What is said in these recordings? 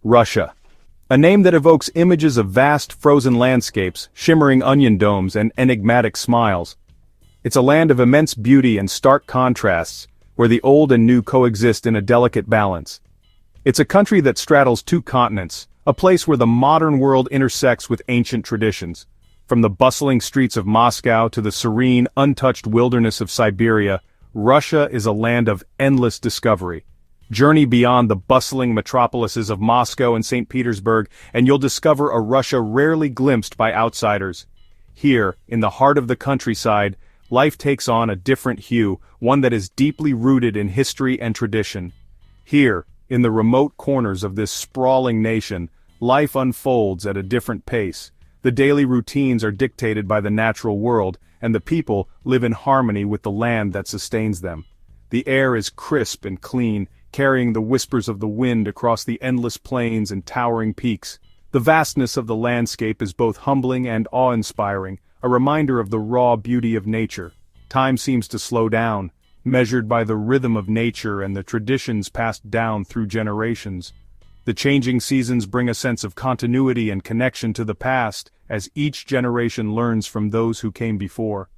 Russia. A name that evokes images of vast frozen landscapes, shimmering onion domes, and enigmatic smiles. It's a land of immense beauty and stark contrasts, where the old and new coexist in a delicate balance. It's a country that straddles two continents, a place where the modern world intersects with ancient traditions. From the bustling streets of Moscow to the serene, untouched wilderness of Siberia, Russia is a land of endless discovery. Journey beyond the bustling metropolises of Moscow and St. Petersburg, and you'll discover a Russia rarely glimpsed by outsiders. Here, in the heart of the countryside, life takes on a different hue, one that is deeply rooted in history and tradition. Here, in the remote corners of this sprawling nation, life unfolds at a different pace. The daily routines are dictated by the natural world, and the people live in harmony with the land that sustains them. The air is crisp and clean, carrying the whispers of the wind across the endless plains and towering peaks. The vastness of the landscape is both humbling and awe-inspiring, a reminder of the raw beauty of nature. Time seems to slow down, measured by the rhythm of nature and the traditions passed down through generations. The changing seasons bring a sense of continuity and connection to the past, as each generation learns from those who came before.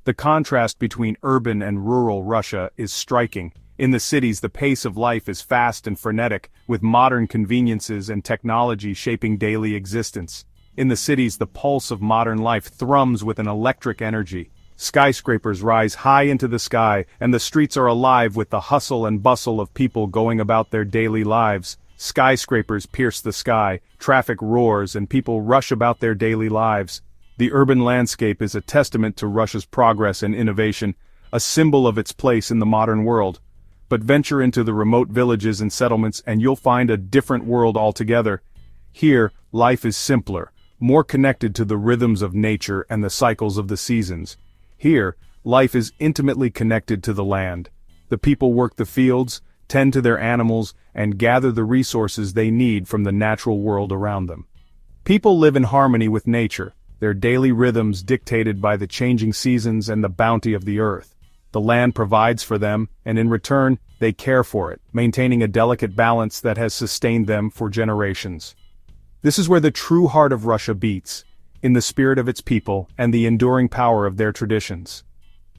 The contrast between urban and rural Russia is striking. In the cities, the pace of life is fast and frenetic, with modern conveniences and technology shaping daily existence. In the cities, the pulse of modern life thrums with an electric energy. Skyscrapers rise high into the sky, and the streets are alive with the hustle and bustle of people going about their daily lives. Skyscrapers pierce the sky, traffic roars, and people rush about their daily lives. The urban landscape is a testament to Russia's progress and innovation, a symbol of its place in the modern world. But venture into the remote villages and settlements and you'll find a different world altogether. Here, life is simpler, more connected to the rhythms of nature and the cycles of the seasons. Here, life is intimately connected to the land. The people work the fields, tend to their animals, and gather the resources they need from the natural world around them. People live in harmony with nature, their daily rhythms dictated by the changing seasons and the bounty of the earth. The land provides for them, and in return, they care for it, maintaining a delicate balance that has sustained them for generations. This is where the true heart of Russia beats, in the spirit of its people and the enduring power of their traditions.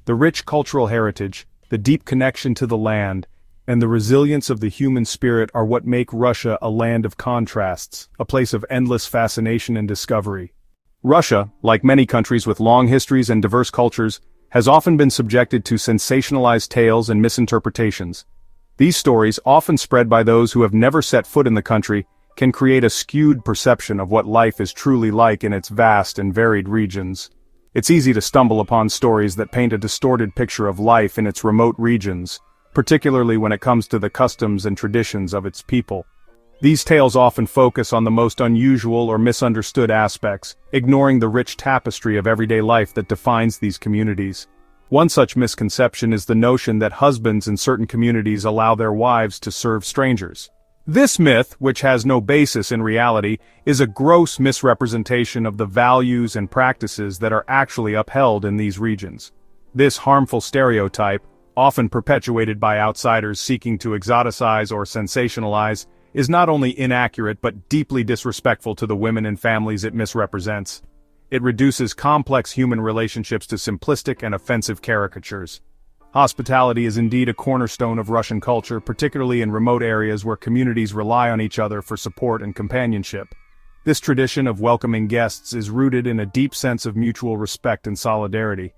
The rich cultural heritage, the deep connection to the land, and the resilience of the human spirit are what make Russia a land of contrasts, a place of endless fascination and discovery. Russia, like many countries with long histories and diverse cultures, has often been subjected to sensationalized tales and misinterpretations. These stories, often spread by those who have never set foot in the country, can create a skewed perception of what life is truly like in its vast and varied regions. It's easy to stumble upon stories that paint a distorted picture of life in its remote regions, particularly when it comes to the customs and traditions of its people. These tales often focus on the most unusual or misunderstood aspects, ignoring the rich tapestry of everyday life that defines these communities. One such misconception is the notion that husbands in certain communities allow their wives to serve strangers. This myth, which has no basis in reality, is a gross misrepresentation of the values and practices that are actually upheld in these regions. This harmful stereotype, often perpetuated by outsiders seeking to exoticize or sensationalize, is not only inaccurate but deeply disrespectful to the women and families it misrepresents. It reduces complex human relationships to simplistic and offensive caricatures. Hospitality is indeed a cornerstone of Russian culture, particularly in remote areas where communities rely on each other for support and companionship. This tradition of welcoming guests is rooted in a deep sense of mutual respect and solidarity.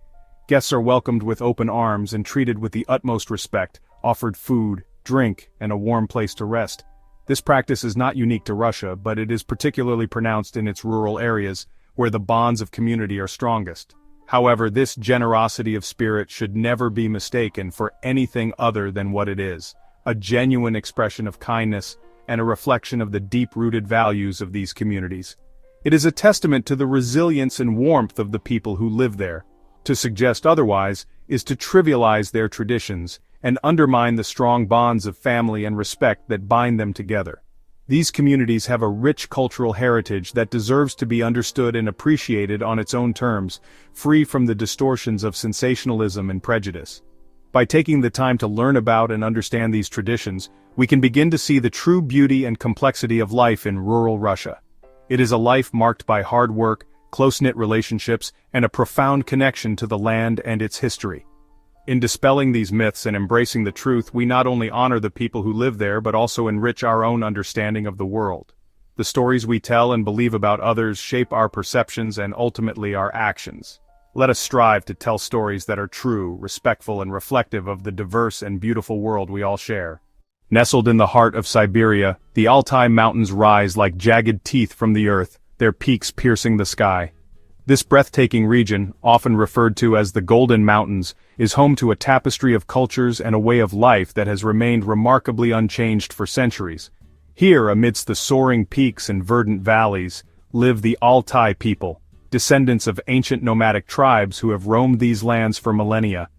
Guests are welcomed with open arms and treated with the utmost respect, offered food, drink, and a warm place to rest. This practice is not unique to Russia, but it is particularly pronounced in its rural areas, where the bonds of community are strongest. However, this generosity of spirit should never be mistaken for anything other than what it is, a genuine expression of kindness and a reflection of the deep-rooted values of these communities. It is a testament to the resilience and warmth of the people who live there. To suggest otherwise is to trivialize their traditions and undermine the strong bonds of family and respect that bind them together. These communities have a rich cultural heritage that deserves to be understood and appreciated on its own terms, free from the distortions of sensationalism and prejudice. By taking the time to learn about and understand these traditions, we can begin to see the true beauty and complexity of life in rural Russia. It is a life marked by hard work, close-knit relationships, and a profound connection to the land and its history. In dispelling these myths and embracing the truth, we not only honor the people who live there but also enrich our own understanding of the world. The stories we tell and believe about others shape our perceptions and ultimately our actions. Let us strive to tell stories that are true, respectful, and reflective of the diverse and beautiful world we all share. Nestled in the heart of Siberia, the Altai mountains rise like jagged teeth from the earth, their peaks piercing the sky. This breathtaking region, often referred to as the Golden Mountains, is home to a tapestry of cultures and a way of life that has remained remarkably unchanged for centuries. Here, amidst the soaring peaks and verdant valleys, live the Altai people, descendants of ancient nomadic tribes who have roamed these lands for millennia.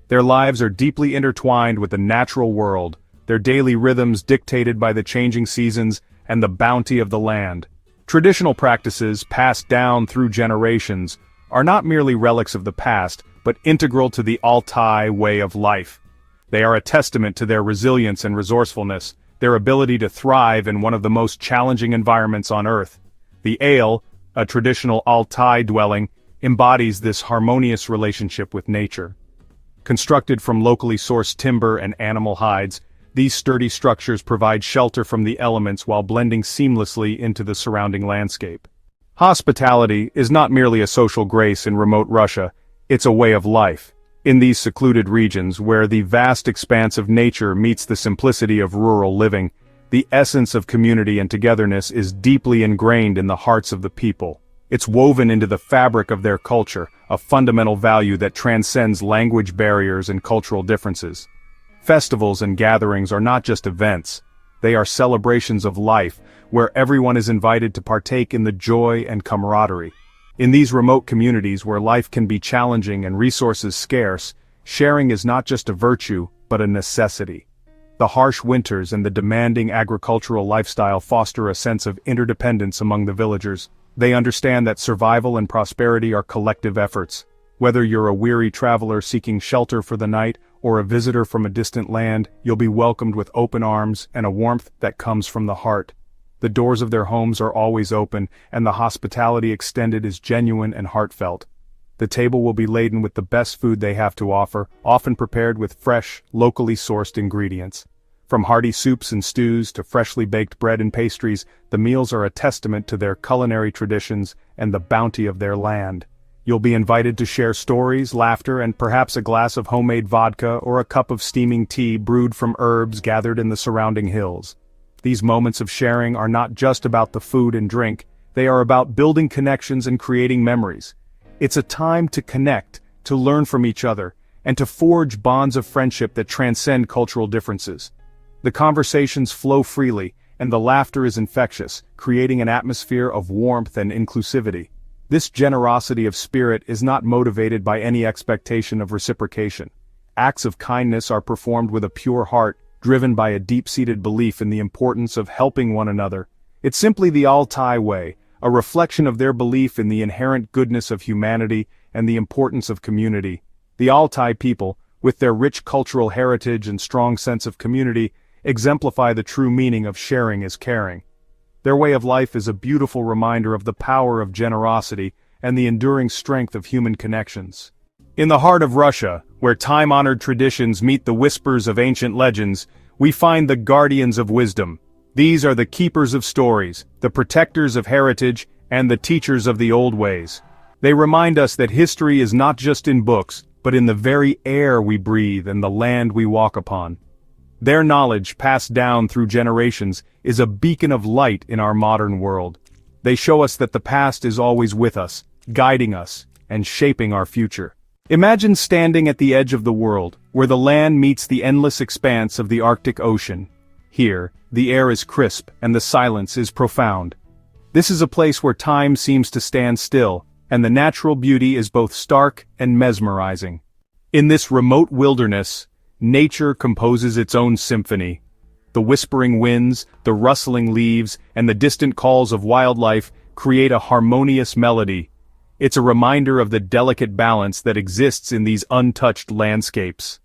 Their lives are deeply intertwined with the natural world, their daily rhythms dictated by the changing seasons and the bounty of the land. Traditional practices, passed down through generations, are not merely relics of the past, but integral to the Altai way of life. They are a testament to their resilience and resourcefulness, their ability to thrive in one of the most challenging environments on Earth. The ale, a traditional Altai dwelling, embodies this harmonious relationship with nature. Constructed from locally sourced timber and animal hides, these sturdy structures provide shelter from the elements while blending seamlessly into the surrounding landscape. Hospitality is not merely a social grace in remote Russia, it's a way of life. In these secluded regions where the vast expanse of nature meets the simplicity of rural living, the essence of community and togetherness is deeply ingrained in the hearts of the people. It's woven into the fabric of their culture, a fundamental value that transcends language barriers and cultural differences. Festivals and gatherings are not just events, they are celebrations of life, where everyone is invited to partake in the joy and camaraderie. In these remote communities where life can be challenging and resources scarce, sharing is not just a virtue, but a necessity. The harsh winters and the demanding agricultural lifestyle foster a sense of interdependence among the villagers. They understand that survival and prosperity are collective efforts. Whether you're a weary traveler seeking shelter for the night, or a visitor from a distant land, you'll be welcomed with open arms and a warmth that comes from the heart. The doors of their homes are always open, and the hospitality extended is genuine and heartfelt. The table will be laden with the best food they have to offer, often prepared with fresh, locally sourced ingredients. From hearty soups and stews to freshly baked bread and pastries, the meals are a testament to their culinary traditions and the bounty of their land. You'll be invited to share stories, laughter, and perhaps a glass of homemade vodka or a cup of steaming tea brewed from herbs gathered in the surrounding hills. These moments of sharing are not just about the food and drink, they are about building connections and creating memories. It's a time to connect, to learn from each other, and to forge bonds of friendship that transcend cultural differences. The conversations flow freely, and the laughter is infectious, creating an atmosphere of warmth and inclusivity. This generosity of spirit is not motivated by any expectation of reciprocation. Acts of kindness are performed with a pure heart, driven by a deep-seated belief in the importance of helping one another. It's simply the Altai way, a reflection of their belief in the inherent goodness of humanity and the importance of community. The Altai people, with their rich cultural heritage and strong sense of community, exemplify the true meaning of sharing is caring. Their way of life is a beautiful reminder of the power of generosity and the enduring strength of human connections. In the heart of Russia, where time-honored traditions meet the whispers of ancient legends, we find the guardians of wisdom. These are the keepers of stories, the protectors of heritage, and the teachers of the old ways. They remind us that history is not just in books, but in the very air we breathe and the land we walk upon. Their knowledge, passed down through generations, is a beacon of light in our modern world. They show us that the past is always with us, guiding us, and shaping our future. Imagine standing at the edge of the world, where the land meets the endless expanse of the Arctic Ocean. Here, the air is crisp and the silence is profound. This is a place where time seems to stand still, and the natural beauty is both stark and mesmerizing. In this remote wilderness, nature composes its own symphony. The whispering winds, the rustling leaves, and the distant calls of wildlife create a harmonious melody. It's a reminder of the delicate balance that exists in these untouched landscapes.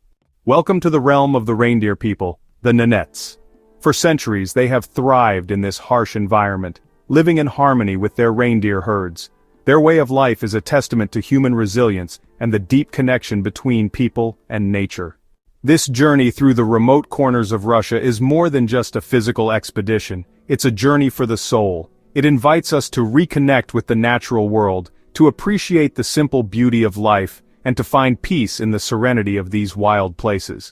Welcome to the realm of the reindeer people, the Nenettes. For centuries they have thrived in this harsh environment, living in harmony with their reindeer herds. Their way of life is a testament to human resilience and the deep connection between people and nature. This journey through the remote corners of Russia is more than just a physical expedition, it's a journey for the soul. It invites us to reconnect with the natural world, to appreciate the simple beauty of life, and to find peace in the serenity of these wild places.